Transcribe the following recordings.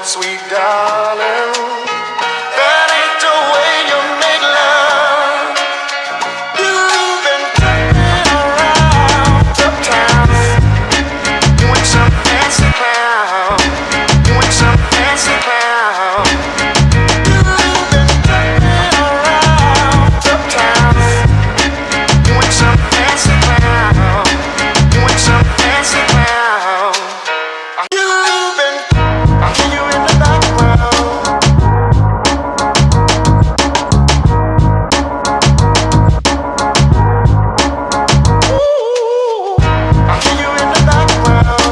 Sweet darling, that ain't the way you make love. You've been turning around uptown. You ain't some fancy clown. You ain't some fancy clown. You've been turning around uptown. You ain't some fancy clown. You ain't some fancy clown. You've been, I hear you in the background. Ooh, I hear you in the background.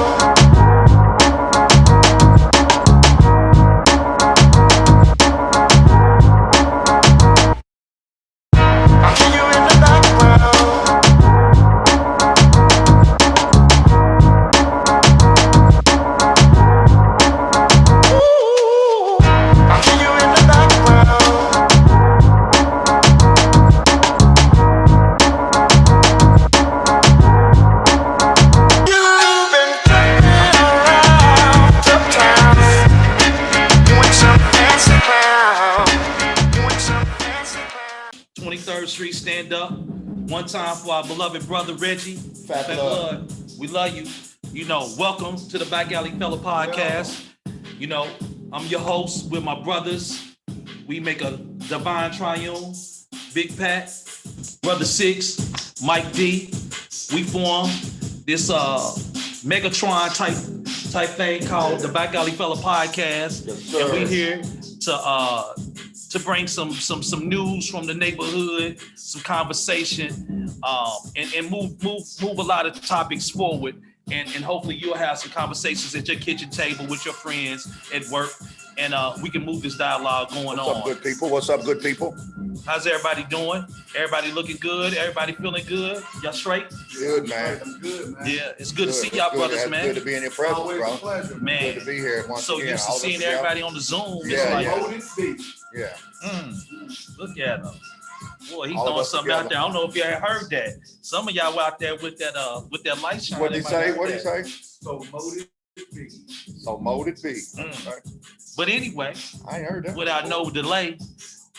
I hear you in the background. Ooh, I hear you in the background. You've been turning around uptown. You ain't some fancy clown. You ain't some fancy clown. 23rd Street stand up. One time for our beloved brother Reggie. Fat Blood. We love you. You know, welcome to the BackAlley Fella podcast. You know, I'm your host with my brothers. We make a divine triumph. Big Pat, Brother Six, Mike D. We form this Megatron type thing called the BackAlley Fella podcast. Yes, sir. And we here to bring some news from the neighborhood, some conversation, and move a lot of topics forward. And hopefully you'll have some conversations at your kitchen table with your friends at work, and we can move this dialogue going on. What's up, good people? What's up, good people? How's everybody doing? Everybody looking good? Everybody feeling good? Y'all straight? Good, man. I'm good, man. Yeah, it's good to see y'all Good. brothers, It's man. good to be in your presence, Always bro. a pleasure. Man, Good to be here once so again. used to All of seeing us everybody on the Zoom. Yeah, It's like, yeah. Loaded beef. Yeah. Look at him. Boy, he's All of throwing us something together. out there. I don't know if y'all heard that. Some of y'all out there with that light shine. What'd he they might say? heard What'd he that. say? So loaded beef. So molded be. Mm. Okay. But anyway, I ain't heard that. without no delay,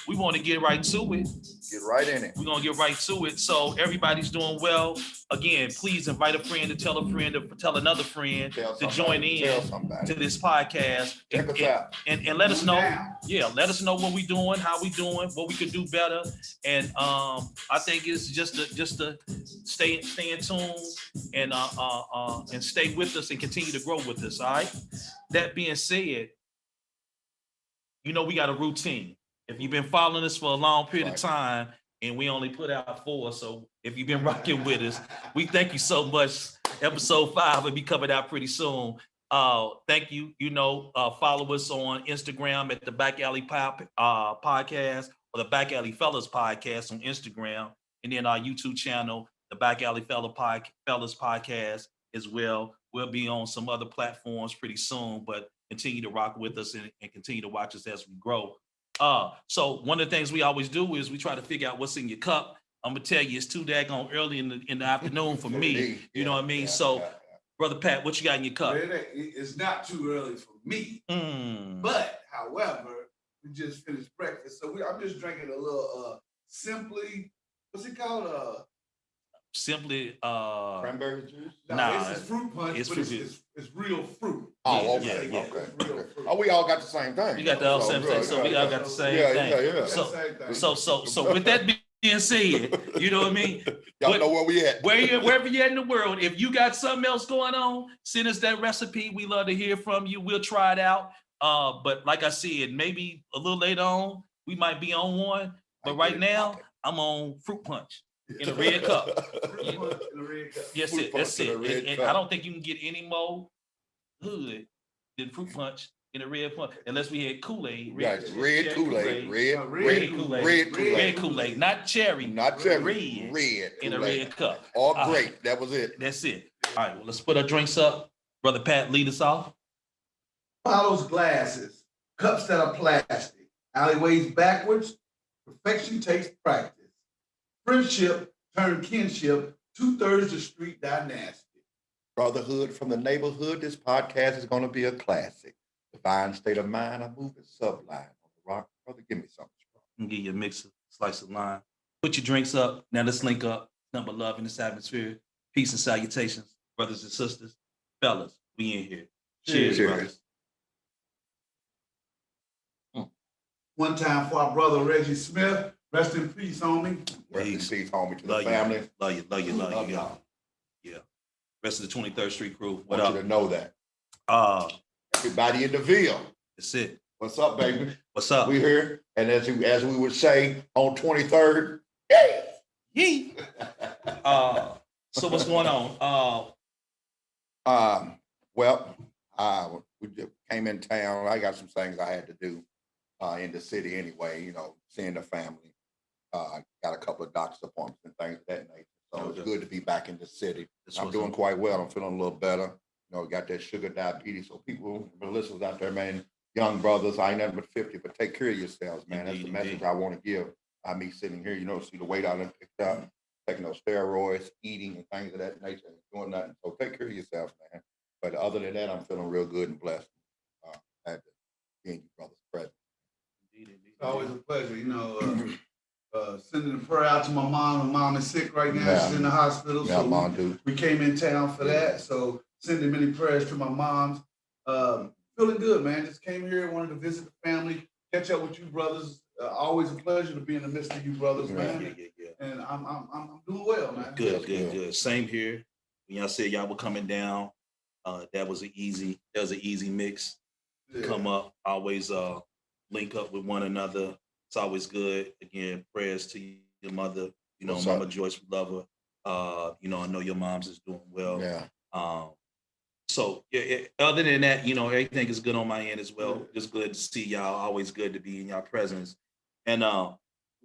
we want to get right to it. Get right in it. We're going to get right to it. So everybody's doing well. Again, please invite a friend to tell another friend Tell to somebody. join in Tell somebody. to this podcast. Check us out. And let us know. Now. Yeah, let us know what we doing, how we doing, what we could do better. And I think it's just to stay in tune and stay with us and continue to grow with us. All right. That being said, you know we got a routine. If you've been following us for a long period of time, and we only put out 4, so if you've been rocking with us, we thank you so much. Episode 5 will be coming out pretty soon. Thank you. You know, follow us on Instagram at the BackAlley podcast or the BackAlley Fellas podcast on Instagram, and then our YouTube channel, the BackAlley Fellas podcast as well. We'll be on some other platforms pretty soon, but continue to rock with us and continue to watch us as we grow. So one of the things we always do is we try to figure out what's in your cup. I'm gonna tell you, it's too daggone early in the afternoon for me. You know what I mean? So, Brother Pat, what you got in your cup? It's not too early for me. But, however, we just finished breakfast. So I'm just drinking a little Simply, what's it called? Simply Cranberry juice? No, Nah, it's fruit punch, it's but fruit. it's real fruit. Oh, okay. Yeah, yeah. Okay. It's real fruit. Oh, we all got the same thing. You got the same thing, so we all got the same thing. Yeah. So with that being said, you know what I mean? Y'all know where we at. Wherever you're at in the world, if you got something else going on, send us that recipe. We love to hear from you. We'll try it out. But like I said, maybe a little later on, we might be on one. But right now, I'm on fruit punch in a red cup. Fruit punch in a red cup. Yes, Fruit that's punch in a red it. And cup. I don't think you can get any more hood than fruit punch in a red punch, unless we had Kool-Aid. Red Kool-Aid. Red Kool-Aid, not cherry. Not cherry. Red. Red. In a red cup. All grape. That was it. That's it. All right, well, let's put our drinks up. Brother Pat, lead us off. Follows glasses, cups that are plastic, alleyways backwards, perfection takes practice. Friendship turned kinship, 2/3 the street dynasty. Brotherhood from the neighborhood. This podcast is going to be a classic. The divine state of mind. I move it sublime on the rock. Brother, give me something strong. And give you a mix of slice of lime. Put your drinks up. Now let's link up. Number love in this atmosphere. Peace and salutations, brothers and sisters, fellas. We in here. Cheers, Cheers. brothers. One time for our brother Reggie Smith. Rest in peace, homie. Rest in Peace. peace, homie, to the Love family. you. Love you. Love you. Love Love you. y'all. Yeah. Rest of the 23rd Street crew. What Want up? you to know that. Uh, Everybody in the Ville. that's it. What's up, baby? What's up? We here, and as we would say on 23rd, Yee. So what's going on? well, we just came in town. I got some things I had to do in the city anyway. Seeing the family. Got a couple of doctor's appointments and things of that nature. So it's good to be back in the city. I'm doing quite well. I'm feeling a little better. Got that sugar diabetes. So people, the listeners out there, man, young brothers, I ain't nothing but 50, but take care of yourselves, man. That's the message I want to give. Me sitting here, see the weight I done picked up, taking those steroids, eating and things of that nature, and doing nothing. So take care of yourselves, man. But other than that, I'm feeling real good and blessed. At the being your brother's present. It's always a pleasure, sending a prayer out to my mom. My mom is sick right now. Yeah. She's in the hospital. Yeah, So mom, dude. we came in town for that. So sending many prayers to my moms. Feeling good, man. Just came here, wanted to visit the family, catch up with you brothers. Always a pleasure to be in the midst of you brothers, man. Yeah. And I'm doing well, man. Good. Same here. When y'all said y'all were coming down, that was an easy mix. Yeah. Come up, always link up with one another. It's always good. Again, prayers to your mother. What's Mama up? Joyce, we love her. I know your mom's is doing well. Yeah. So other than that, everything is good on my end as well. Just good to see y'all. Always good to be in y'all presence. And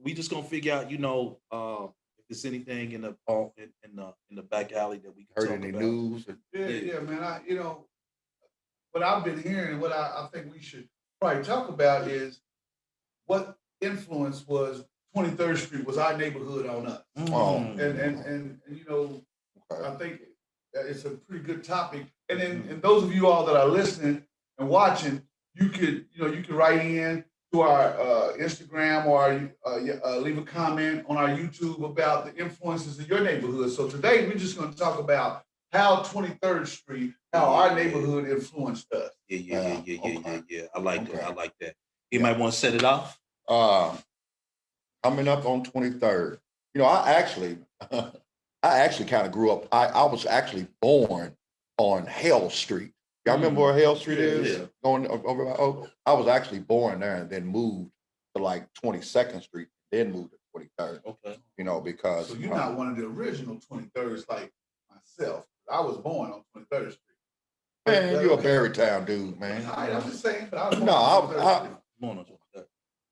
we just gonna figure out, if there's anything in the back alley that we can Heard talk any about. news? Yeah, man. What I've been hearing and what I think we should probably talk about is what influence was 23rd Street was our neighborhood on us. Oh. And Okay. I think it's a pretty good topic. And then and those of you all that are listening and watching, you could write in to our Instagram or leave a comment on our YouTube about the influences in your neighborhood. So today we're just going to talk about how 23rd Street, how our neighborhood influenced us. Yeah. I like Okay. that. I like that. You might want to set it off. Coming up on 23rd. I actually kind of grew up. I was actually born on Hale Street. Y'all remember where Hale Street is? Yeah. Going over by Oak. I was actually born there and then moved to like 22nd Street, then moved to 23rd. Okay. Because So you're not one of the original 23rds like myself. I was born on 23rd Street. man, you're a Berrytown dude, man. All right, I'm just saying. But I was born No, on 23rd Street. Come on, okay.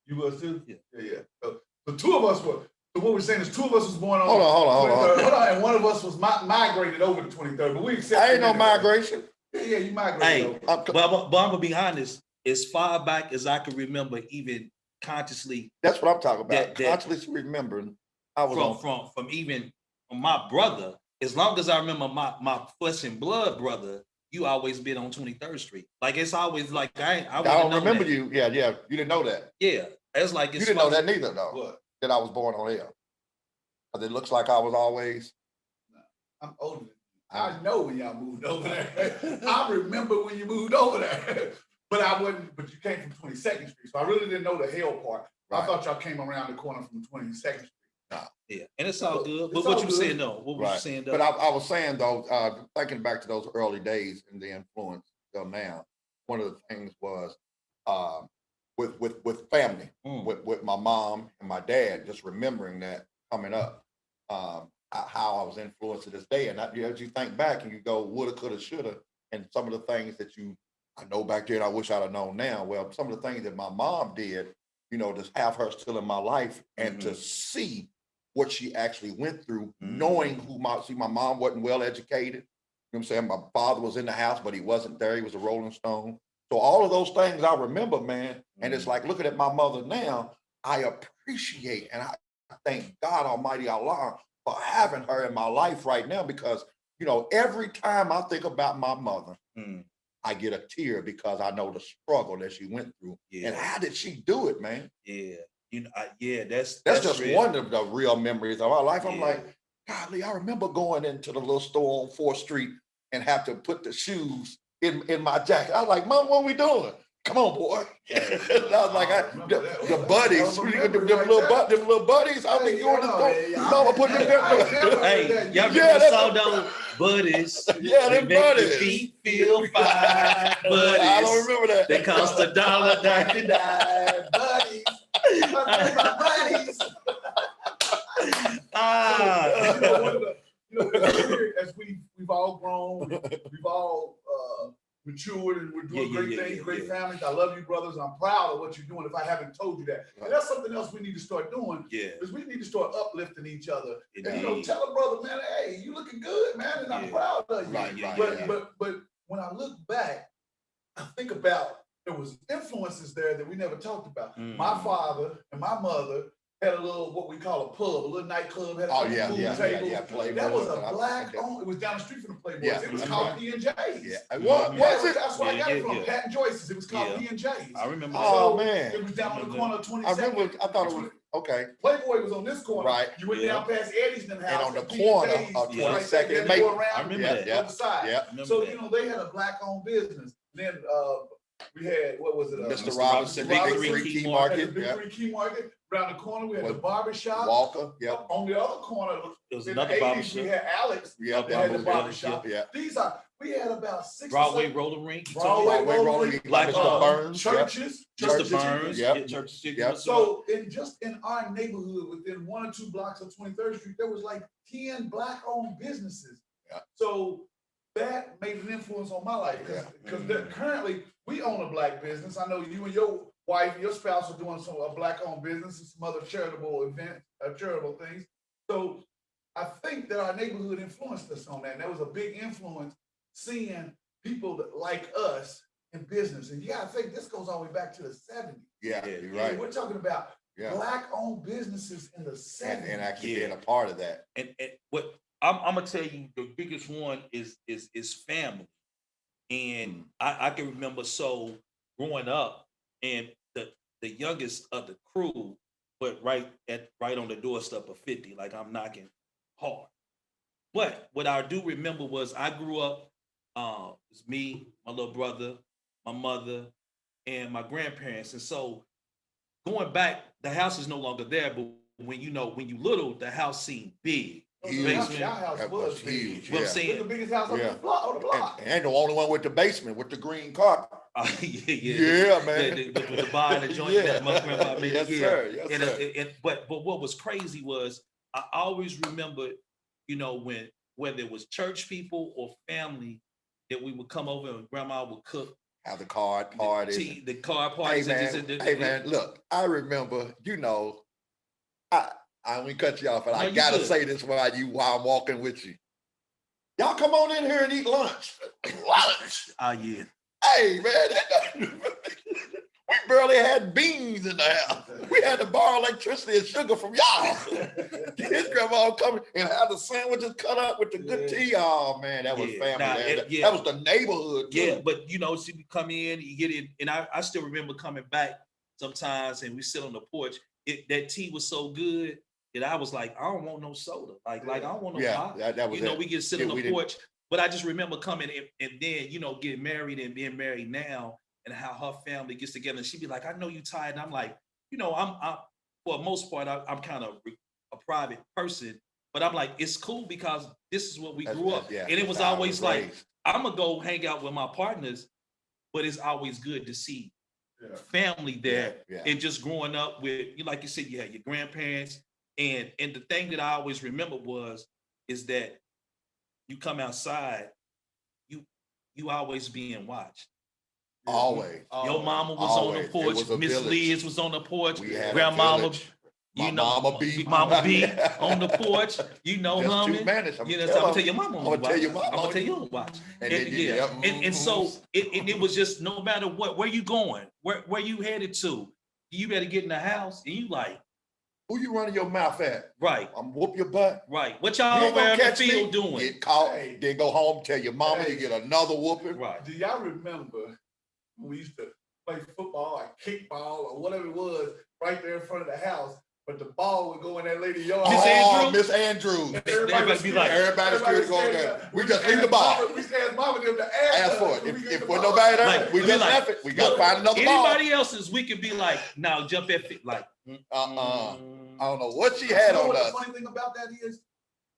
You was too? Yeah. Yeah. So two of us were. So what we're saying is two of us was born on. Hold on. 23rd. Hold on, and one of us was migrated over to 23rd. But we accept. I ain't no migration. Yeah, you migrated over. But I'm gonna be honest. As far back as I can remember, even consciously, That's what I'm talking about. That- Consciously remembering I was on. from even my brother. As long as I remember my flesh and blood brother, you always been on 23rd Street. Like it's always like I don't remember you. Yeah. You didn't know that. Yeah, it's like You it's didn't know that neither, though. What? That I was born on Hale. Because it looks like I was always. I'm older than you. I know when y'all moved over there. I remember when you moved over there. But I wasn't, but you came from 22nd Street. So I really didn't know the Hale part. I Right. thought y'all came around the corner from 22nd Street. Yeah, and it's all good. But It's what all you good. saying though? What was you saying though? But I was saying though, thinking back to those early days and the influence till now, one of the things was with family, with my mom and my dad, just remembering that coming up, how I was influenced to this day. And as you think back and you go, woulda, coulda, shoulda, and some of the things that I know back then, I wish I'd have known now. Well, some of the things that my mom did, to have her still in my life and to see what she actually went through, knowing my mom wasn't well educated. You know what I'm saying? My father was in the house, but he wasn't there. He was a Rolling Stone. So all of those things I remember, man. And it's like looking at my mother now, I appreciate and I thank God Almighty Allah for having her in my life right now because, every time I think about my mother, I get a tear because I know the struggle that she went through. Yeah. And how did she do it, man? Yeah. You know, that's That's real. one of the real memories of our life. I'm Yeah. like, golly, I remember going into the little store on 4th Street and have to put the shoes in my jacket. I was like, Mom, what are we doing? Come on, boy. And I was like, the buddies, them little buddies, I think you want to go. Mama put them Hey, y'all remember Yeah, the song though? Buddies. Yeah, They them make your buddies. feet feel fine. Buddies. I don't remember that. They cost $1.99. Buddies. My buddies. As we've all grown, we've all matured, and we're doing great things, great families. I love you, brothers. I'm proud of what you're doing. If I haven't told you that, and that's something else we need to start doing. Yeah. Is we need to start uplifting each other. Indeed. And tell a brother, man, hey, you looking good, man, and I'm proud of you. Right. But when I look back, I think about there was influences there that we never talked about. My father and my mother had a little, what we call a pub, a little nightclub, had a pool table. Playboy. That was a black owned, it was down the street from the Playboys. Yeah. It was called P&J's. Yeah. What was it? That's where I got it from, Pat and Joyce's. It was called P&J's. I remember. Oh, man. It was down on the corner of 22nd. I remember, I thought it was, okay. Playboy was on this corner. Right. You went down past Eddie's and And on the P&J's corner of was right 22nd there, and they go Maple. around I remember the that. other side. Yeah. So, they had a black owned business. Then we had, what was it? Mr. Robinson, Big Big Three Three Key Key Market. Market. Big Yeah. Three Key Market. Around the corner, we had the Was barber shop. Walker. Yep. On the other corner, It was in the another barber 80s, shop. we had Alex. Yeah. That had the Yeah. barber shop. Yeah. We had about 6 Broadway roller rink. Broadway roller rink, Like Mr. Burns. churches. Mr. Burns. Yep. Church. Yep. So in our neighborhood, within 1 or 2 blocks of 23rd Street, there was like 10 black-owned businesses. Yeah. So that made an influence on my life because currently we own a black business. I know you and your wife, your spouse are doing a black-owned business and some other charitable events, charitable things. So I think that our neighborhood influenced us on that. And that was a big influence, seeing people that like us in business. And you gotta think this goes all the way back to the 70s. Yeah, you're right. We're talking about Yeah. black-owned businesses in the 70s. And actually being a part of that. And what I'm gonna tell you, the biggest one is family. And I can remember growing up, and the youngest of the crew, but right on the doorstep of 50, like I'm knocking hard. But what I do remember was I grew up, it's me, my little brother, my mother, and my grandparents. And so going back, the house is no longer there, but when you little, the house seemed big. Huge. Our house That was was big. huge. What I'm Yeah. saying. It's the biggest house on Yeah. the block. And the only one with the basement with the green carpet. Yeah, man. with the bar and the joint Yeah. that my grandpa made. Yes, sir. Yes, And, sir. but what was crazy was I always remember, when whether it was church people or family, that we would come over and grandma would cook Have the card parties. the card Hey parties. man, look, I remember, I only cut you off, but No, I you gotta good. say this while I'm walking with you. Y'all come on in here and eat lunch. Lunch. Oh yeah. Hey man, we barely had beans in the house. We had to borrow electricity and sugar from y'all. His grandma would come and have the sandwiches cut up with the good tea. Oh man, that was Yeah. family. Nah, That was the neighborhood too. Yeah, but so you come in, you get in, and I still remember coming back sometimes, and we sit on the porch. That tea was so good that I was like, I don't want no soda. Like I don't want no pop. that was it. We get sit Yeah, on we the didn't- porch. But I just remember coming and then, getting married and being married now, and how her family gets together. And she'd be like, I know you tired. And I'm like, I'm for the most part, I'm kind of a private person, but I'm like, it's cool because this is what we grew up. Yeah, And it was that's how I always like, raised. I'm gonna go hang out with my partners, but it's always good to see family there. Yeah. And just growing up with, like you said, you had your grandparents. And the thing that I always remember is that you come outside, you always being watched. Always. Your mama was Always. on It the porch. was a Miss village. Liz was on the porch. We had a Grandmama, village. My mama B. Mama B on the porch. Just humming. too managed. So I'm gonna tell your mama. I'm gonna tell your mama. I'm gonna tell you to watch. And And, then yeah. yeah, And so it was just no matter what, where you going, where you headed to, you better get in the house. And you like, Who you running your mouth at? Right, I'm whoop your butt. right. What You y'all ain't over gonna in the catch me. field doing? Get caught, Hey. then go home, tell your mama Hey. you get another whooping. Right. Do y'all remember when we used to play football or kickball or whatever it was right there in front of the house, but the ball would go in that lady's yard? Miss Oh, Andrews? Miss Andrews. And Everybody was be scared. like- Everybody's scared to go Everybody there. scared. We just leave the ball. We asked mama them to Ask ask for us it. when we get If the we're ball. nobody there, Like, we we just like, left it. We got to look, find another ball. Anybody else's, we could be like, now jump at fit, like. I don't know what she had You know on what us. the funny thing about that is?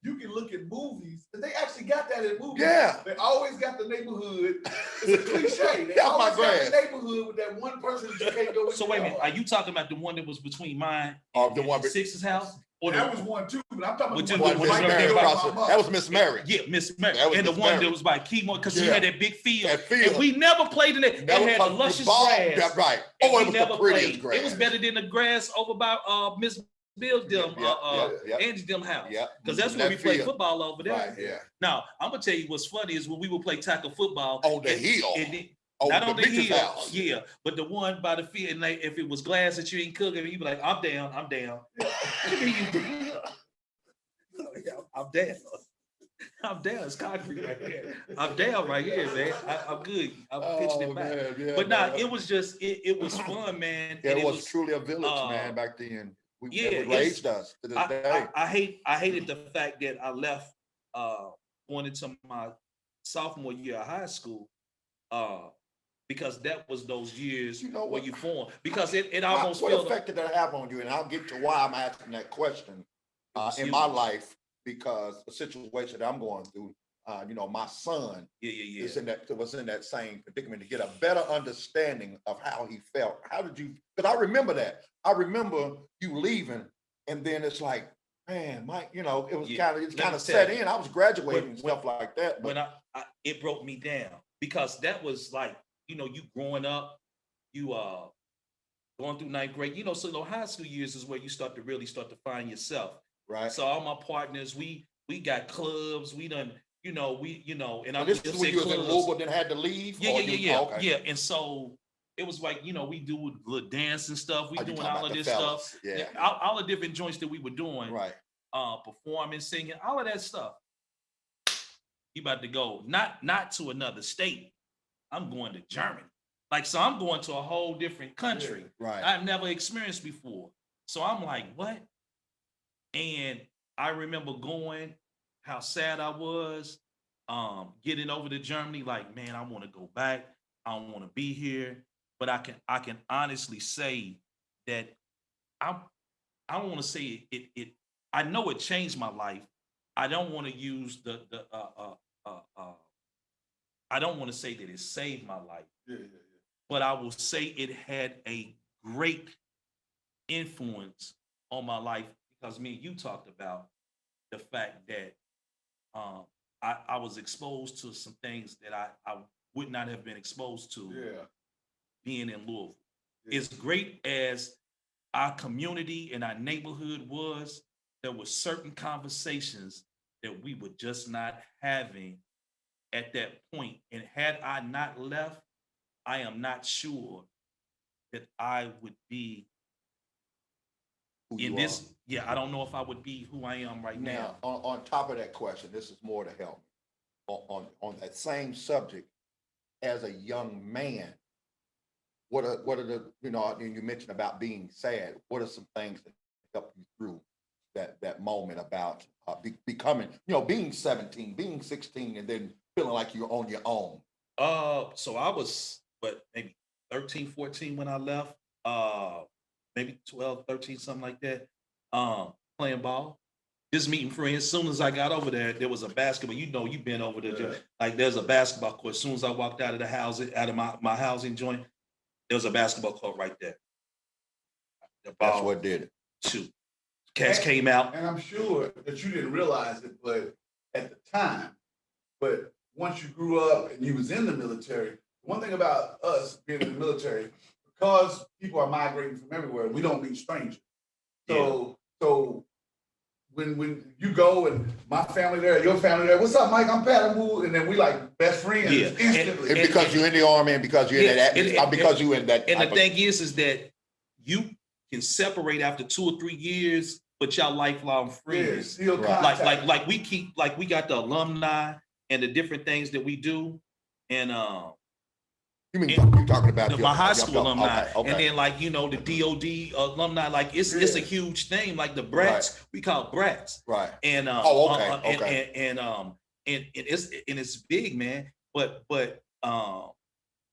You can look at movies, and they actually got that in movies. Yeah. They always got the neighborhood. It's a cliche. They That's my always got grass. the neighborhood with that one person that you can't go in. So the wait a minute, yard. are you talking about the one that was between mine Oh, the and one. Six's house? Or That the, was one too, but I'm talking Which about is the the one one right Miss there Mary by across my the- mom. That was Miss Mary. yeah, Miss Mary, That was and the Miss one Mary. that was by Chemo, because she Yeah. had that big field. That field. And we never played in it. It Never had the touched luscious ball. grass. That's right. and Oh, we it was never the prettiest played. grass. It was better than the grass over by Miss Bill's them, Angie's them house. Yeah. Because that's In where that we played field. football over there. Right, yeah. Now, I'm gonna tell you what's funny is when we would play tackle football On the and- hill. and then- Over not the on the Mitchell's hill, house. yeah, but the one by the field, and like if it was glass that you ain't cooking, you'd be like, I'm down, I'm down. I'm down. I'm down. It's concrete right here. I'm down right here, man. I'm good. I'm pitching it back. man, yeah, But nah, man. it was just it was fun, man. Yeah, and it was truly a village, uh, man, back then. yeah, It it's- raised us to this day. I hated the fact that I left going into my sophomore year of high school, because that was those years You know where what? you formed. Because it almost What felt effect did that have on you? And I'll get to why I'm asking that question in my life, because the situation that I'm going through, my son yeah. was in that same predicament, to get a better understanding of how he felt. How did you, because I remember that. I remember you leaving, and then it's like, man, Mike, it was Yeah. kind Let of me set tell you. in. I was graduating When- and stuff like that. But When it broke me down, because that was like, you growing up, you going through ninth grade, so the high school years is where you start to find yourself. right. So all my partners, we got clubs, we done, and And I'm this just is when say you was in clubs. Louisville, then had to leave? Yeah, or yeah, you- yeah, oh, okay. yeah. And so it was like, we do little dance and stuff. We Oh, you doing talking all about of the this fellas. stuff. Yeah. All the different joints that we were doing, Right. performing, singing, all of that stuff. You about to go, not to another state. I'm going to Germany. Like, so I'm going to a whole different country. Right. I've never experienced before. So I'm like, what? And I remember going, how sad I was, getting over to Germany, like, man, I want to go back. I don't want to be here. But I can honestly say that I don't want to say it I know it changed my life. I don't want to use I don't want to say that it saved my life. Yeah. But I will say it had a great influence on my life, because me and you talked about the fact that I was exposed to some things that I would not have been exposed to Yeah. being in Louisville. Yeah. As great as our community and our neighborhood was, there were certain conversations that we were just not having at that point. And had I not left, I am not sure that I would be Who in you this. are. Yeah, I don't know if I would be who I am right Now, now. on top of that question, this is more to help. On that same subject, as a young man, what are the, and you mentioned about being sad, what are some things that helped you through that moment about becoming, being 17, being 16, and then feeling like you're on your own? So I was, maybe 13, 14 when I left, maybe 12, 13, something like that, playing ball, just meeting friends. As soon as I got over there, there was a basketball, you've been over there, Yeah. like there's a basketball court. As soon as I walked out of the house, out of my housing joint, there was a basketball court right there. The That's ball, what did it. shoot. Cats came out. And I'm sure that you didn't realize it, but at the time, but once you grew up and you was in the military, one thing about us being in the military, because people are migrating from everywhere, we don't meet strangers. So when you go and my family there, your family there, what's up, Mike? I'm Pat, I'm Woo, and then we like best friends Yeah. instantly. And because you're in the army, and because you're in Yeah, that, because you in that. And the type of- thing is that you can separate after 2 or 3 years, but y'all lifelong Yeah, friends. still Right. contact. Like we keep, like we got the alumni and the different things that we do, and You mean and you're talking about my high your- school your- alumni, Okay. and then like you know the DOD alumni, like it's a Yeah. huge thing. Like the brats, we call it brats, Right. and Oh, okay, okay. and it's big, man. But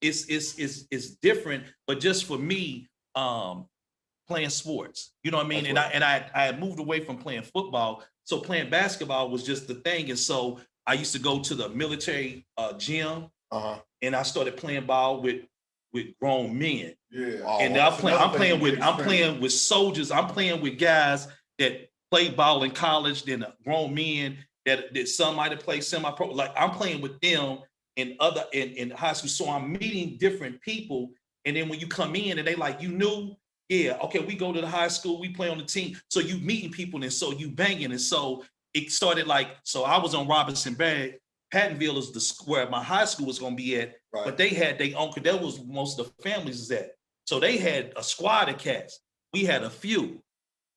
it's different. But just for me, playing sports, you know what I mean. That's And I had moved away from playing football, so playing basketball was just the thing. And so I used to go to the military gym, Uh-huh. and I started playing ball with grown men. Yeah. Oh, And that's I'm another playing thing you with can experience. soldiers. I'm playing with guys that played ball in college, then grown men that some might have played semi-pro. Like I'm playing with them in high school. So I'm meeting different people. And then when you come in and they like, you knew, yeah, okay, we go to the high school, we play on the team. So you meeting people, and so you banging. And so it started like, so I was on Robinson Bay. Pattonville is where my high school was gonna be at, Right. but they had their own, that was most of the families is at. So they had a squad of cats. We had a few,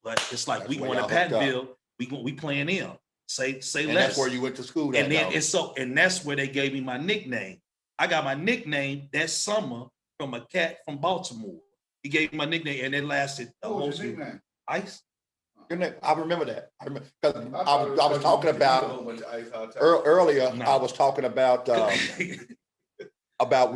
but it's like That's we where going to y'all hooked up. Pattonville, we playing them. Say And less. that's where you went to school. And then though. and that's where they gave me my nickname. I got my nickname that summer from a cat from Baltimore. He gave me my nickname, and it lasted the What whole was your nickname? Ice. I remember that. I remember because I thought it was talking a about whole bunch of ice all the time. earlier. No. I was talking about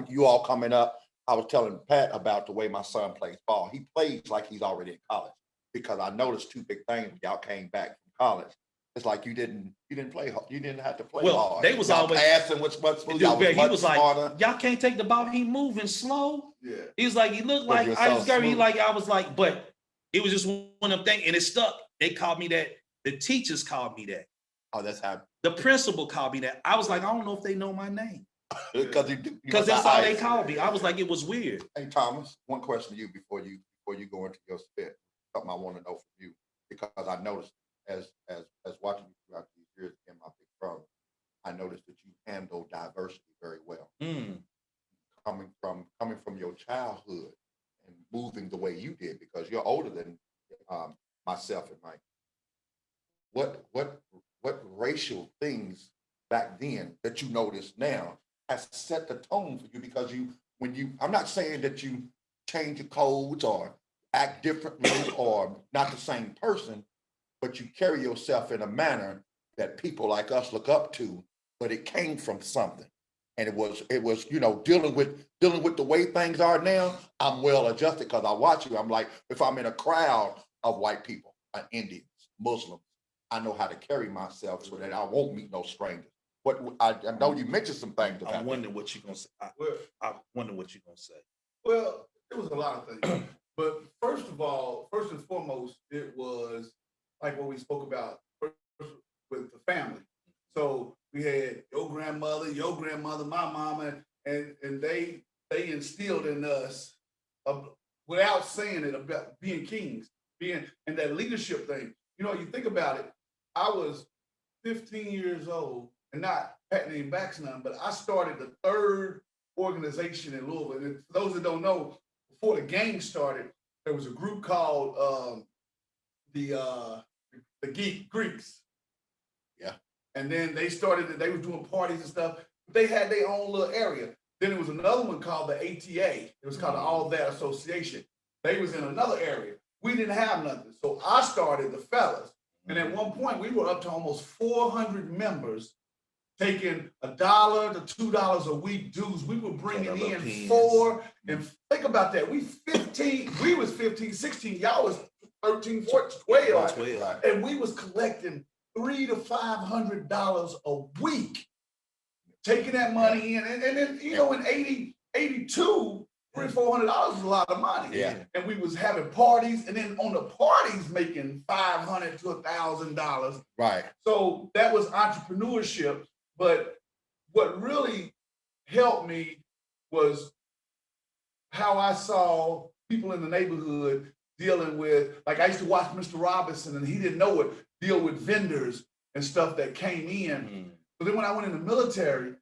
you all coming up. I was telling Pat about the way my son plays ball. He plays like he's already in college because I noticed two big things when y'all came back from college. It's like you didn't play hard. You didn't have to play Well, hard. they was Y'all always- passing, which much Dude, y'all was he much was like, smarter. y'all can't take the ball. He moving slow. Yeah. He was like, he looked But like you're Ice so Gary. smooth. Like I was like, but it was just one of them things, and it stuck. They called me that. The teachers called me that. Oh, that's how The principal called me that. I was like, I don't know if they know my name because because that's all they called me. I was like, it was weird. Hey Thomas, one question to you before you go into your spit. Something I want to know from you because I noticed as watching you throughout these years in my big brother, I noticed that you handle diversity very well. Mm. Coming from your childhood and moving the way you did because you're older than myself and Mike. What racial things back then that you notice now has set the tone for you because I'm not saying that you change your codes or act differently or not the same person, but you carry yourself in a manner that people like us look up to, but it came from something. And it was, dealing with the way things are now, I'm well adjusted because I watch you. I'm like, if I'm in a crowd of white people, Indians, Muslims, I know how to carry myself so that I won't meet no strangers. I know you mentioned some things about I'm wondering what you're gonna say. I wonder what you're gonna say. Well, it was a lot of things. But first and foremost, it was like what we spoke about first with the family. So we had your grandmother, my mama, and they instilled in us, without saying it, about being kings, being and that leadership thing. You know, you think about it. I was 15 years old, and not patting any backs none, but I started the third organization in Louisville. And for those that don't know, before the game started, there was a group called the Greeks. Yeah. And then they were doing parties and stuff. They had their own little area. Then there was another one called the ATA. It was called the All That Association. They was in another area. We didn't have nothing. So I started the fellas. And at one point we were up to almost 400 members taking $1 to $2 a week dues. We were bringing in 4 and think about that. We was 15, 16. Y'all was 13, 14, 12. Right. And we was collecting $300 to $500 a week, taking that money in. And then, in 82, $300, $400 was a lot of money. Yeah. And we was having parties, and then on the parties making $500 to $1,000. Right. So that was entrepreneurship. But what really helped me was how I saw people in the neighborhood dealing with, like I used to watch Mr. Robinson, and he didn't know it, deal with vendors and stuff that came in. But then when I went in the military,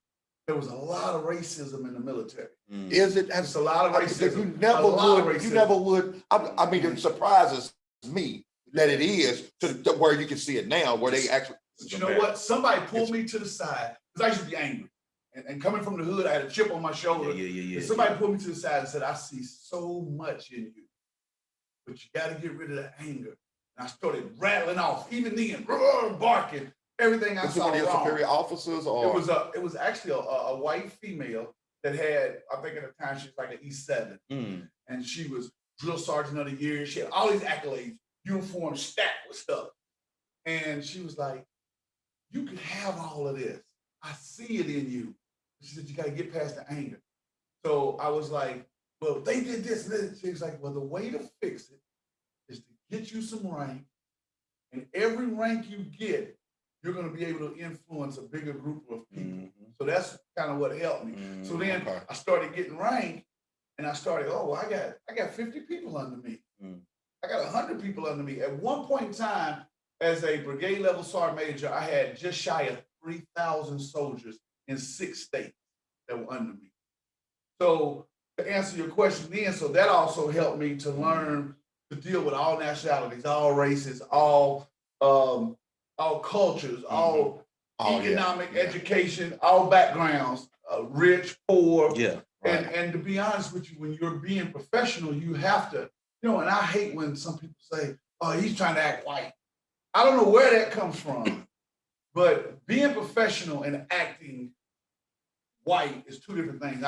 there was a lot of racism in the military. Is it? It's a lot of racism. You never A lot of would. You racism. never would. I mean, it surprises me that it is to where you can see it now, where they actually. But you know what? Somebody pulled me to the side because I used to be angry. And coming from the hood, I had a chip on my shoulder. And somebody pulled me to the side and said, I see so much in you, but you got to get rid of the anger. And I started rattling off, even then, barking, everything I Was it saw one of your wrong. superior officers, or It was actually a white female that had, I think at the time she was like an E7, and she was drill sergeant of the year. She had all these accolades, uniform stacked with stuff, and she was like, "You can have all of this. I see it in you." She said, "You got to get past the anger." So I was like, "Well, they did this." And then she was like, "Well, the way to fix it is to get you some rank, and every rank you get, you're going to be able to influence a bigger group of people." So that's kind of what helped me. So then okay. I started getting rank, and I started, oh, I got 50 people under me. I got 100 people under me. At one point in time, as a brigade level sergeant major, I had just shy of 3,000 soldiers in 6 states that were under me. So to answer your question then, so that also helped me to learn to deal with all nationalities, all races, all cultures, all economic, education, all backgrounds, rich, poor. And to be honest with you, when you're being professional, you have to, and I hate when some people say, "Oh, he's trying to act white." I don't know where that comes from, but being professional and acting white is two different things.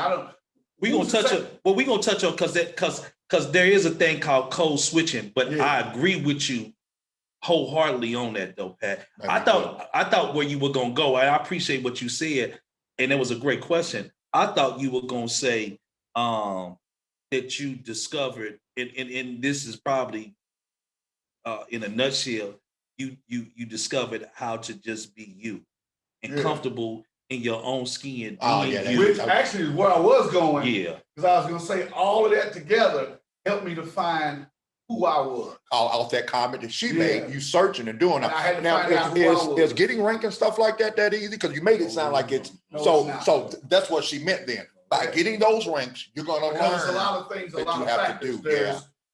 We're gonna touch on because there is a thing called code switching, but I agree with you wholeheartedly on that though, Pat. I thought where you were gonna go, and I appreciate what you said, and it was a great question. I thought you were gonna say that you discovered, and this is probably in a nutshell, you discovered how to just be you and comfortable in your own skin. Which actually is where I was going. Yeah. Because I was gonna say all of that together helped me to find who I was. Off that comment that she made, you searching and doing And I had to now. find out who I was. Is getting rank and stuff like that easy? Because you made it sound like it's so that's what she meant then. By getting those ranks, you're gonna learn. There's a lot of things, a lot of factors.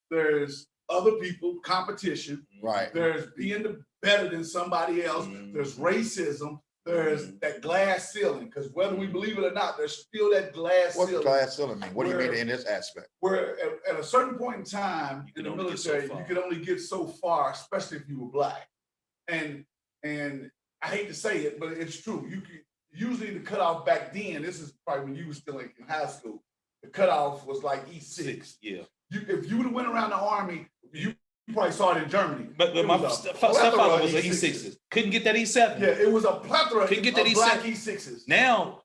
There's other people, competition. Right. There's being better than somebody else. There's racism. There's that glass ceiling, because whether we believe it or not, there's still that glass ceiling. What's glass ceiling mean? What do you mean in this aspect? Where at a certain point in time in the military, you could only get so far, especially if you were black. And I hate to say it, but it's true. You could usually the cutoff back then. This is probably when you were still in high school. The cutoff was like E6. Yeah. If you would have went around the army, you probably saw it in Germany. But my stepfather was an E6s. Couldn't get that E7. Yeah, it was a plethora Couldn't get that of black E6s. Now,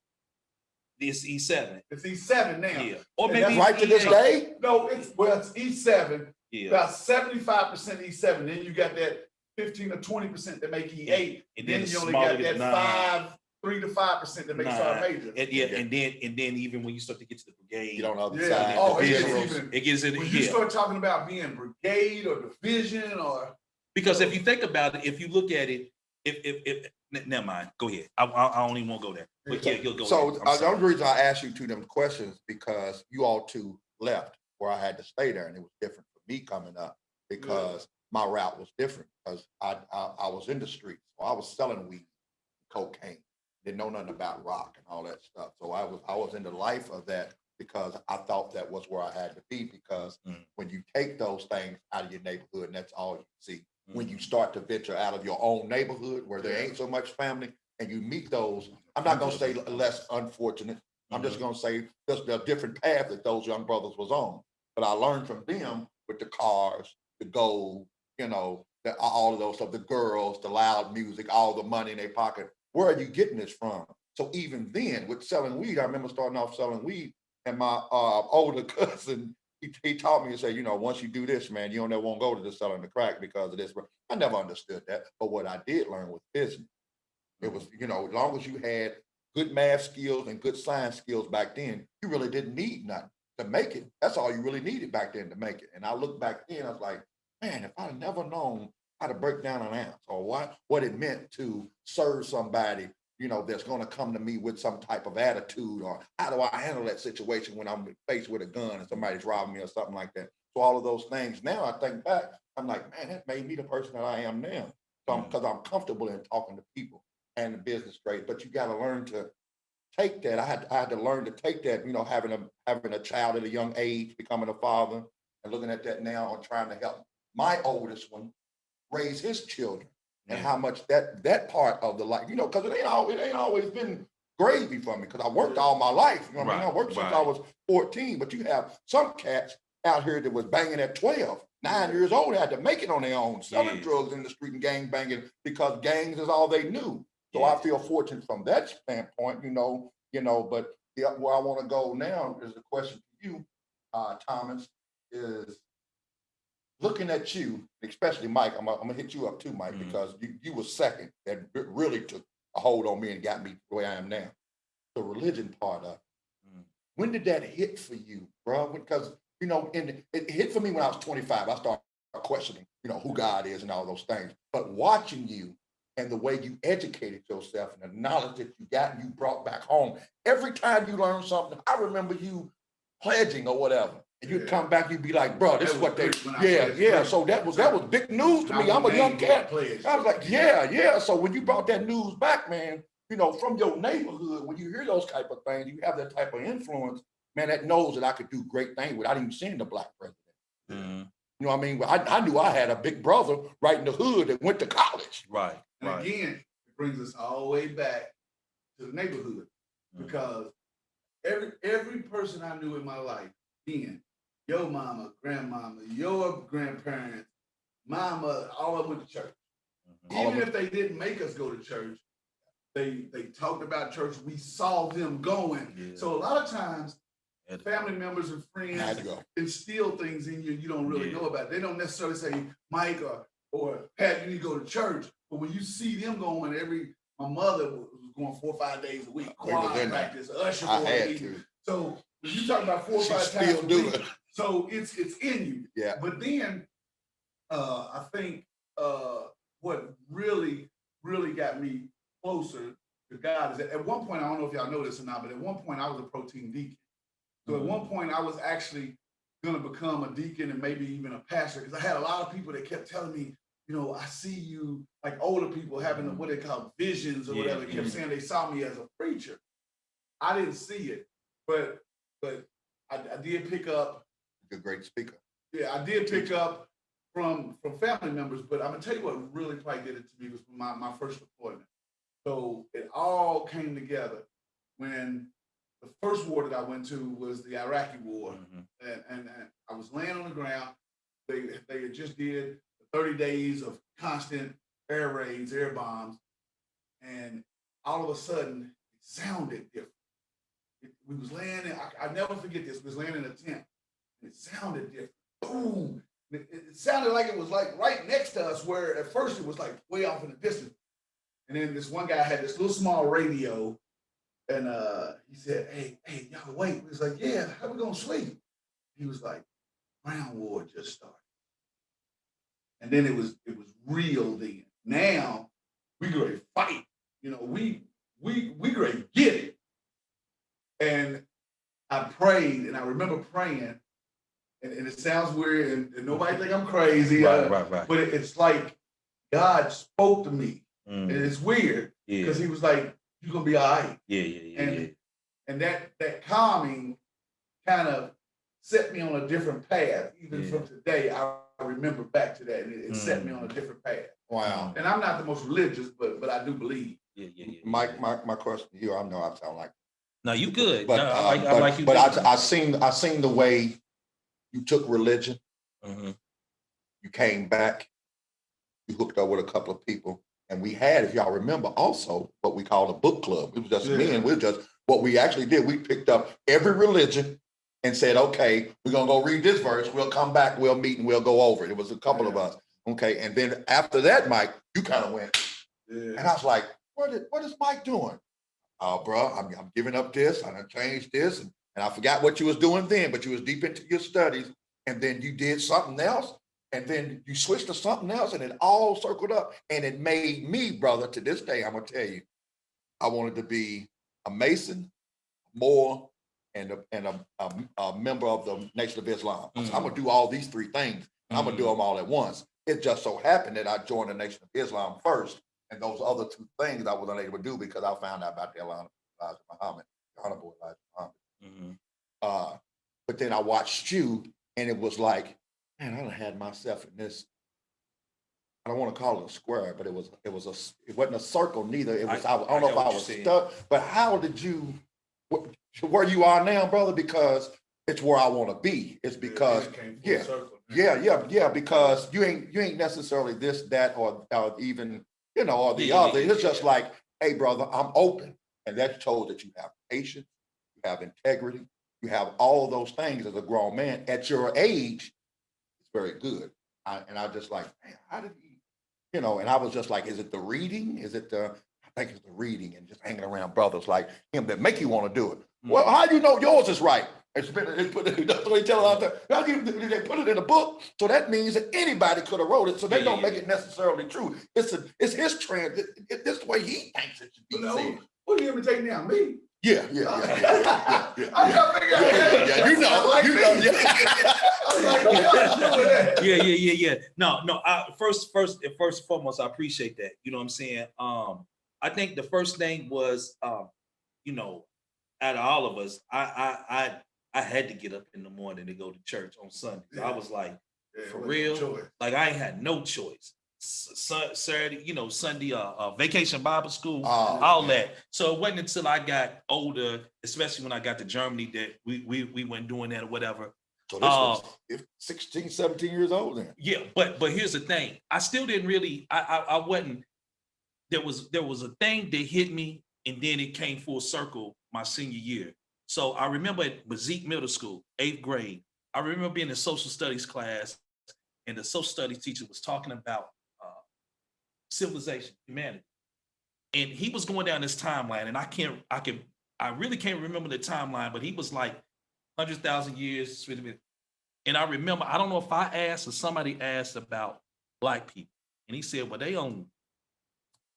it's E7. It's E7 now. Yeah. Or maybe right to this day? No, it's E7. Yeah. About 75% E7. Then you got that 15 or 20% that make E8. And then then you only smaller got that 3 to 5% that make sergeant major. And then even when you start to get to the brigade, You don't know the Yeah. side. Oh, the it gets generals. even. it gets in When you start talking about being brigade or division or because if you think about it, if you look at it, if never mind, go ahead. I don't even want to go there. But yeah, you'll go. So ahead. I'm the only sorry. reason I asked you two them questions because you all two left where I had to stay there, and it was different for me coming up because my route was different because I was in the streets, so I was selling weed, cocaine, didn't know nothing about rock and all that stuff. So I was in the life of that because I thought that was where I had to be because when you take those things out of your neighborhood and that's all you see, when you start to venture out of your own neighborhood where there ain't so much family and you meet those, I'm not gonna say less unfortunate. I'm just gonna say just a different path that those young brothers was on. But I learned from them with the cars, the gold, all of those stuff, the girls, the loud music, all the money in their pocket. Where are you getting this from? So even then with selling weed, I remember starting off selling weed and my older cousin, he taught me to say, once you do this, man, you don't ever want to go to the selling the crack because of this. But I never understood that. But what I did learn was business. It was, as long as you had good math skills and good science skills back then, you really didn't need nothing to make it. That's all you really needed back then to make it. And I look back then, I was like, man, if I'd have never known how to break down an ounce or what it meant to serve somebody, that's going to come to me with some type of attitude, or how do I handle that situation when I'm faced with a gun and somebody's robbing me or something like that. So all of those things. Now I think back, I'm like, man, that made me the person that I am now. So because I'm comfortable in talking to people and the business straight. But you got to learn to take that. I had to learn to take that. Having a child at a young age, becoming a father, and looking at that now and trying to help my oldest one raise his children. And how much that part of the life, because it ain't always been gravy for me, because I worked all my life. You know what I mean? I worked since I was 14, but you have some cats out here that was banging at 12, 9 years old, had to make it on their own, selling drugs in the street and gang banging because gangs is all they knew. So I feel fortunate from that standpoint, but where I want to go now is a question to you, Thomas, is looking at you, especially Mike. I'm gonna hit you up too, Mike, because you were second. That really took a hold on me and got me the way I am now. The religion part of it. When did that hit for you, bro? Because it hit for me when I was 25. I started questioning, who God is and all those things. But watching you and the way you educated yourself and the knowledge that you got and you brought back home, every time you learn something, I remember you pledging or whatever. And you'd come back, you'd be like, bro, this is what they, So that was big news to me. I'm a young cat. I was like, yeah. So when you brought that news back, man, from your neighborhood, when you hear those type of things, you have that type of influence, man, that knows that I could do great things without even seeing the black president. You know what I mean? I knew I had a big brother right in the hood that went to college. Right. And again, it brings us all the way back to the neighborhood, because every person I knew in my life, again, your mama, grandmama, your grandparents, my mother, all of them went to church. Even if they didn't make us go to church, they talked about church. We saw them going. So a lot of times, family members and friends instill things in you don't really know about. They don't necessarily say, Mike or Pat, you need to go to church. But when you see them going, my mother was going 4 or 5 days a week, choir practice, usher boy. So when you talk about 4 or 5 times a week, so it's in you. Yeah. But then I think what really got me closer to God is that at one point, I don't know if y'all know this or not, but at one point I was a pro-team deacon. So at one point I was actually going to become a deacon and maybe even a pastor, because I had a lot of people that kept telling me, I see you, like older people having what they call visions or whatever, kept saying they saw me as a preacher. I didn't see it, but I did pick up. You're a great speaker. Yeah, I did pick up from family members, but I'm gonna tell you what really probably did it to me was my first deployment. So it all came together when the first war that I went to was the Iraqi war, and I was laying on the ground. They had just did 30 days of constant air raids, air bombs, and all of a sudden it sounded different. We was laying in, I never forget this, we was laying in a tent, and it sounded different. Boom. It sounded like it was like right next to us, where at first it was like way off in the distance. And then this one guy had this little small radio, and he said, hey, y'all wait. We was like, yeah, how we gonna sleep? He was like, ground war just started. And then it was real then. Now we ready to fight. We ready to get it. And I prayed, and I remember praying, and it sounds weird, and nobody think I'm crazy. Right. But it's like God spoke to me. And it's weird because he was like, you're gonna be all right. And that calming kind of set me on a different path. Even from today, I remember back to that, and it set me on a different path. Wow. And I'm not the most religious, but I do believe. Mike, my question to you, I know I sound like. No, you good. But, no, I like you. But I seen the way you took religion. You came back. You hooked up with a couple of people, and we had, if y'all remember, also what we called a book club. It was just me, and what we actually did. We picked up every religion and said, okay, we're gonna go read this verse. We'll come back. We'll meet and we'll go over it. It was a couple of us. Okay, and then after that, Mike, you kind of went, and I was like, what is Mike doing? Oh, bro, I'm giving up this. I done changed this, and I forgot what you was doing then, but you was deep into your studies, and then you did something else, and then you switched to something else, and it all circled up, and it made me, brother, to this day, I'm gonna tell you, I wanted to be a Mason, Moor, and a member of the Nation of Islam. I said, I'm gonna do all these three things. I'm gonna do them all at once. It just so happened that I joined the Nation of Islam first, and those other two things I was unable to do because I found out about the Elijah Muhammad, the Honorable Elijah Muhammad. But then I watched you, and it was like, man, I done had myself in this. I don't want to call it a square, but it wasn't a circle neither. It was I don't know if I was stuck. But how did you where you are now, brother? Because it's where I want to be. It's because because you ain't necessarily this, that, or even or the other. It's just like, hey, brother, I'm open, and that shows that you have patience, you have integrity, you have all of those things as a grown man at your age. It's very good. And I just like, man, how did he? And I was just like, is it the reading? Is it I think it's the reading and just hanging around brothers like him that make you want to do it. Well, how do you know yours is right? That's what they tell out there. They put it in a book, so that means that anybody could have wrote it. So they don't make it necessarily true. It's his trend. This is the way he thinks it should be said. Who do you imitate now? Me? Yeah. You know. Yeah. No. First and foremost, I appreciate that. You know what I'm saying? I think the first thing was, out of all of us, I had to get up in the morning to go to church on Sunday. I was like, for real, like I ain't had no choice. Saturday, Sunday, vacation Bible school, all that. So it wasn't until I got older, especially when I got to Germany, that we went doing that or whatever. So this was 16, 17 years old then. Yeah, but here's the thing. I still didn't really, I wasn't, there was a thing that hit me, and then it came full circle my senior year. So I remember at Bazik Middle School, 8th grade, I remember being in social studies class, and the social studies teacher was talking about civilization, humanity. And he was going down this timeline, and I really can't remember the timeline, but he was like 100,000 years. And I remember, I don't know if I asked or somebody asked about Black people. And he said, well, they own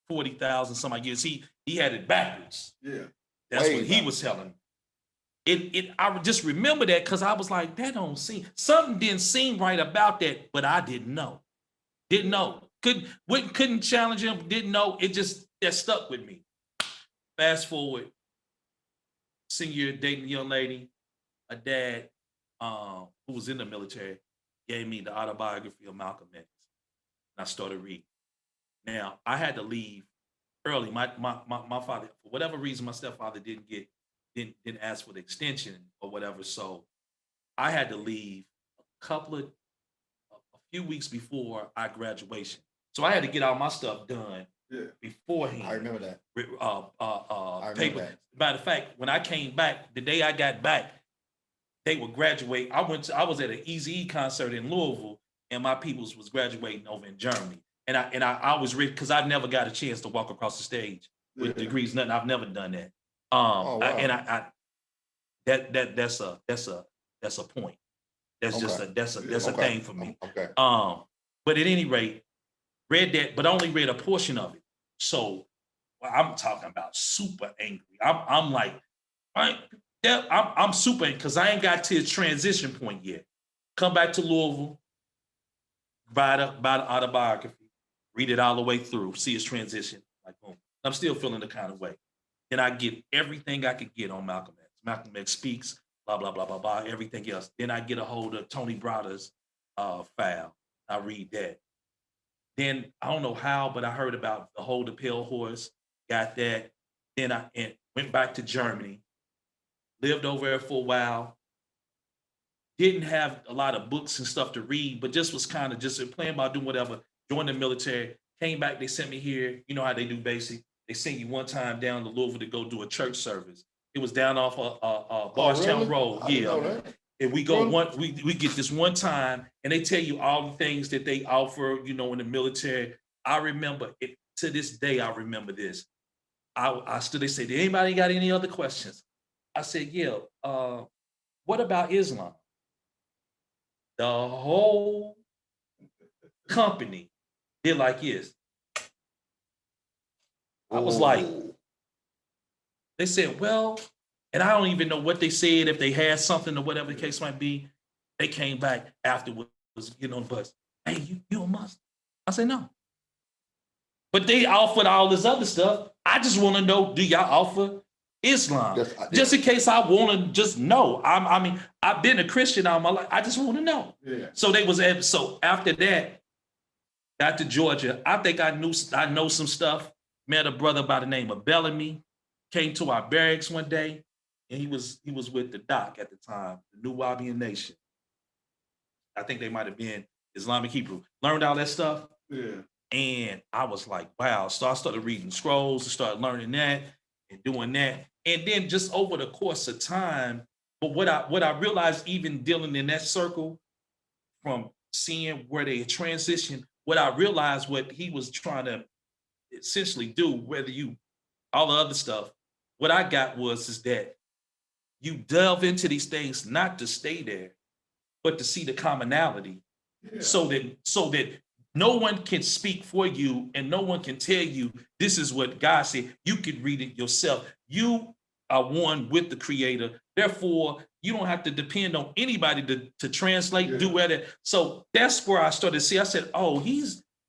40,000 some odd years. He had it backwards. Yeah. That's what he was telling me. I just remember that because I was like, that don't seem, something didn't seem right about that, but I didn't know. Couldn't challenge him, didn't know. That stuck with me. Fast forward, senior year, dating a young lady, a dad who was in the military gave me the autobiography of Malcolm X. And I started reading. Now, I had to leave early. My father, for whatever reason, my stepfather didn't ask for the extension or whatever. So I had to leave a few weeks before our graduation. So I had to get all my stuff done beforehand. I remember that. Paper. Matter of fact, when I came back, the day I got back, they would graduate. I was at an Eazy-E concert in Louisville, and my peoples was graduating over in Germany. And I was rich because I never got a chance to walk across the stage with degrees. Nothing. I've never done that. Wow. That's a point. That's just a thing for me. Okay. But at any rate, read that, but only read a portion of it. So I'm talking about super angry. I'm like, I'm super angry because I ain't got to his transition point yet. Come back to Louisville, buy the autobiography, read it all the way through, see his transition. Like, boom. I'm still feeling the kind of way. Then I get everything I could get on Malcolm X. Malcolm X Speaks, blah, blah, blah, blah, blah, everything else. Then I get a hold of Tony Browder's file. I read that. Then I don't know how, but I heard about the Hold the Pale Horse, got that. Then I went back to Germany, lived over there for a while. Didn't have a lot of books and stuff to read, but just was kind of just playing about doing whatever. Joined the military, came back, they sent me here. You know how they do basic. They sent you one time down to Louisville to go do a church service. It was down off Bardstown Road. Yeah. And we go we get this one time, and they tell you all the things that they offer, in the military. I remember it to this day. I remember this. I stood. They said, "Did anybody got any other questions?" I said, "Yeah. What about Islam?" The whole company did like this. I was like, They said, well, and I don't even know what they said, if they had something or whatever the case might be. They came back afterwards, getting on the bus. Hey, you a Muslim? I said, no. But they offered all this other stuff. I just want to know, do y'all offer Islam? Just in case I want to just know. I mean, I've been a Christian all my life. I just want to know. Yeah. So they was so after that, got to Georgia. I think I know some stuff. Met a brother by the name of Bellamy. Came to our barracks one day, and he was with the doc at the time, the New Wabian Nation. I think they might have been Islamic Hebrew. Learned all that stuff. Yeah. And I was like, wow. So I started reading scrolls and started learning that and doing that. And then just over the course of time, but what I realized, even dealing in that circle, from seeing where they transitioned, what I realized what he was trying to essentially do, whether you, all the other stuff, what I got is that you delve into these things not to stay there, but to see the commonality. Yeah. So that no one can speak for you and no one can tell you this is what God said. You can read it yourself. You are one with the Creator. Therefore, you don't have to depend on anybody to translate, do whatever. So that's where I started to see. I said, oh,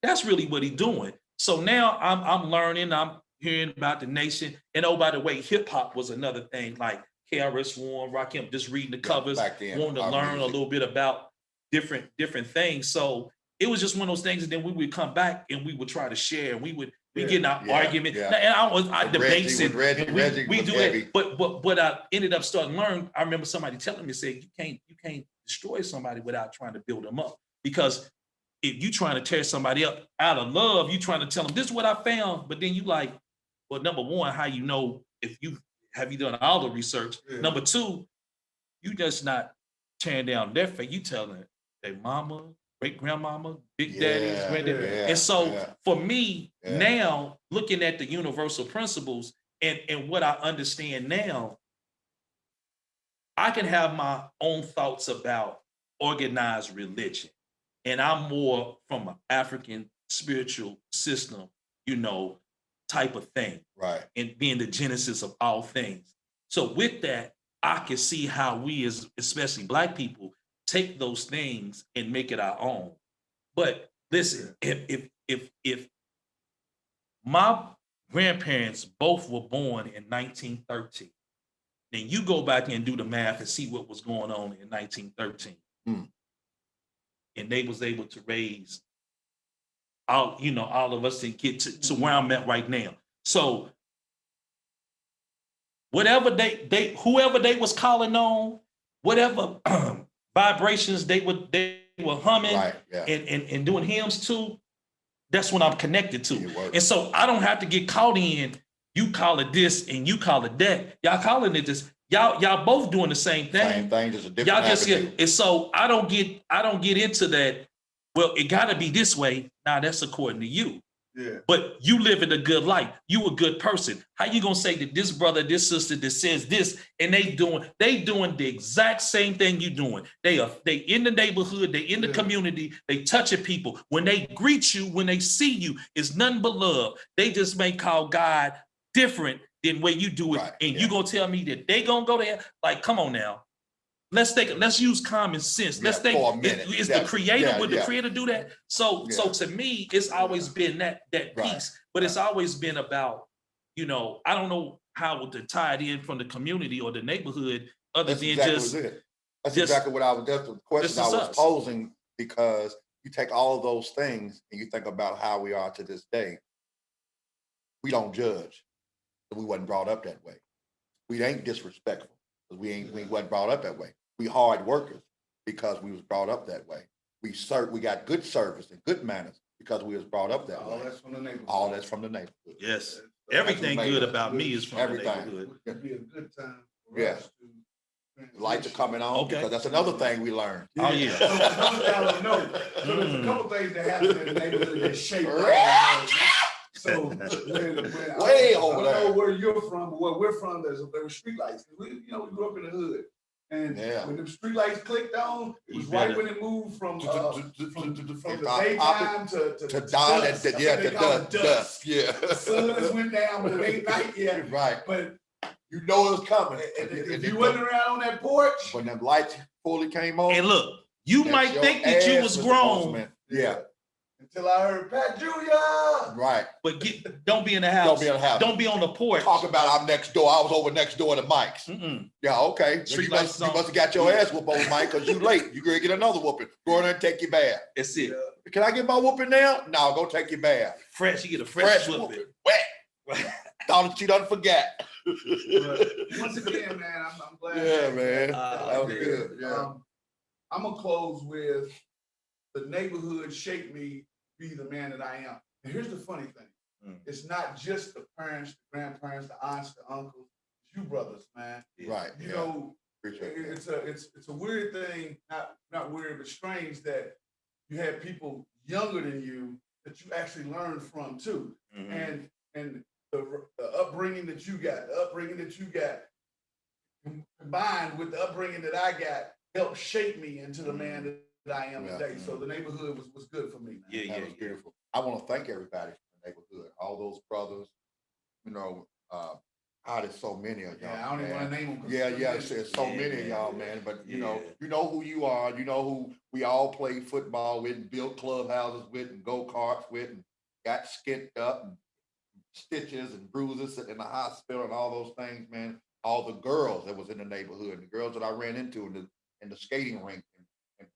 that's really what he's doing. So now I'm learning, I'm hearing about the nation. And oh, by the way, hip hop was another thing, like KRS-One, Rakim, just reading the covers, wanting to learn a little bit about different things. So it was just one of those things, and then we would come back and we would try to share. And we get in our argument. Yeah. And I debates and we do it. But what I ended up starting to learn, I remember somebody telling me, say, you can't destroy somebody without trying to build them up. Because if you trying to tear somebody up out of love, you trying to tell them this is what I found, but then you like, well, number one, how you know if you have you done all the research? Yeah. Number two, you just not tearing down their faith. You telling their mama, great grandmama, big daddies, granddaddy. And so for me now, looking at the universal principles and what I understand now, I can have my own thoughts about organized religion. And I'm more from an African spiritual system, type of thing. Right. And being the genesis of all things. So with that, I can see how we, especially Black people, take those things and make it our own. But listen, if my grandparents both were born in 1913, then you go back and do the math and see what was going on in 1913. And they was able to raise all of us and get to where I'm at right now. So whatever whoever they was calling on, whatever vibrations they were humming and doing hymns to, that's what I'm connected to. And so I don't have to get caught in, you call it this and you call it that. Y'all calling it this. Y'all both doing the same thing. Same thing, just a different avenue. And so I don't get into that. Well, it got to be this way. Nah, that's according to you. Yeah. But you living a good life. You a good person. How you gonna say that this brother, this sister that says this, and they doing the exact same thing you doing? They in the neighborhood, they in the community, they touching people. When they greet you, when they see you, it's nothing but love. They just may call God different than way you do it, and you gonna tell me that they gonna go there? Like, come on now. Let's use common sense. Let's think, is the creator, would the creator do that? So to me, it's always been that piece, but it's always been about, I don't know how to tie it in from the community or the neighborhood, other than that's exactly what that's the question I was posing, because you take all of those things and you think about how we are to this day. We don't judge. We wasn't brought up that way. We ain't disrespectful because we wasn't brought up that way. We hard workers because we was brought up that way. We got good service and good manners because we was brought up that way. All that's from the neighborhood. All that's from the neighborhood. Yes. Everything good about me is from the neighborhood. It'd be a good time for us to. The lights are coming on because that's another thing we learned. Oh yeah. So there's a couple things that happen in the neighborhood that shape. So way over there. I don't know where you're from, but where we're from, there were street lights. We grew up in the hood. And when the street lights clicked on, it was right when it moved from the daytime to dusk. To dusk. Yeah. The sun went down, but it ain't night yet. Right. But You know it was coming. And if you wasn't around on that porch, When them lights fully came on. And look, you that's might your think that you ass, was Mr. grown, Postman. Yeah, until I heard Pat Jr. right. but don't be in the house. Don't be in the house. Don't be on the porch. Talk about I'm next door. I was over next door to Mike's. Mm-mm. Yeah, okay. Street You lights must on. have got your ass whooped over, Mike, because you late. You gonna get another whooping. Go in there and take your bath. That's it. Can I get my whooping now? No, go take your bath. Fresh, you get a fresh Fresh whooping. whooping. Wet. Thought she doesn't forget. But once again, man, I'm glad. Yeah, man. That was good, yeah. I'm gonna close with the neighborhood shaped me to be the man that I am. And here's the funny thing: it's not just the parents, the grandparents, the aunts, the uncles, it's you brothers, man. Right. You know, Appreciate that. it's a weird thing, not weird, but strange that you had people younger than you that you actually learned from too, and the upbringing that you got, combined with the upbringing that I got, helped shape me into the man that I am today. So the neighborhood was good for me, man. That was beautiful. I want to thank everybody from the neighborhood, all those brothers. You know, there's so many of y'all. Yeah, I don't even want to name them. Yeah, there's so many of y'all, man. But you know who you are. You know who we all played football with, and built clubhouses with, and go karts with, and got skint up, and stitches and bruises in the hospital, and all those things, man. All the girls that was in the neighborhood, the girls that I ran into in the skating rink,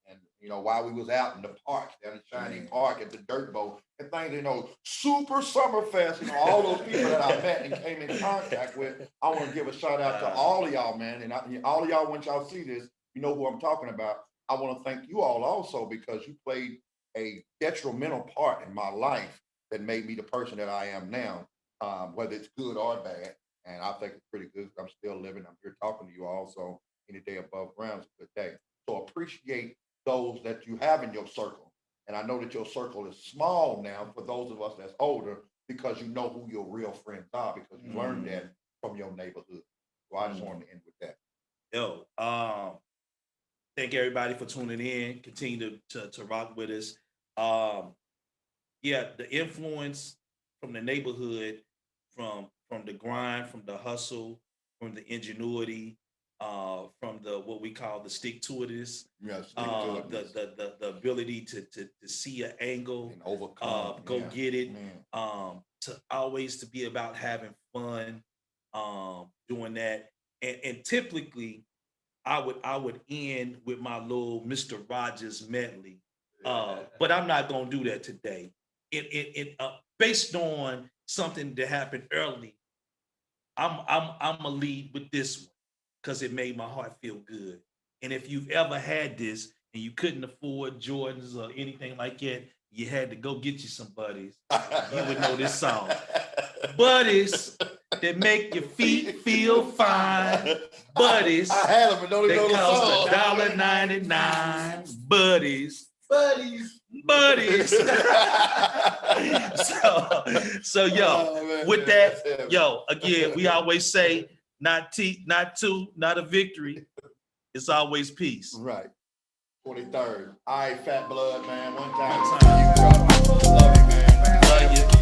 and you know, while we was out in the park, down in Shining Park at the Dirt Bowl, and things, you know, Super Summerfest, you know, all those people that I met and came in contact with. I want to give a shout out to all of y'all, man. And all of y'all, once y'all see this, you know who I'm talking about. I want to thank you all also, because you played a detrimental part in my life that made me the person that I am now, whether it's good or bad. And I think it's pretty good. I'm still living. I'm here talking to you all. So any day above ground is a good day. So appreciate those that you have in your circle. And I know that your circle is small now for those of us that's older, because you know who your real friends are, because you learned that from your neighborhood. So I just wanted to end with that. Yo, thank everybody for tuning in. Continue to rock with us. Yeah, the influence from the neighborhood, from the grind, from the hustle, from the ingenuity, from the what we call the stick-to-itiveness, the ability to see an angle And overcome. go get it, Man. to always to be about having fun, doing that, and typically I would end with my little Mr. Rogers medley, but I'm not gonna do that today. It based on something that happened early. I'm gonna lead with this one because it made my heart feel good. And if you've ever had this and you couldn't afford Jordans or anything like that, you had to go get you some buddies, you would know this song. Buddies that make your feet feel fine. Buddies I had them, but don't even know that the cost song. $1.99. Buddies. So yo, Oh, man, with yeah, that, that's heavy. yo, again, we always say not two, not a victory. It's always peace. Right. 23rd. All right, Fat Blood, man. One time. One time. Love you, man. Love you.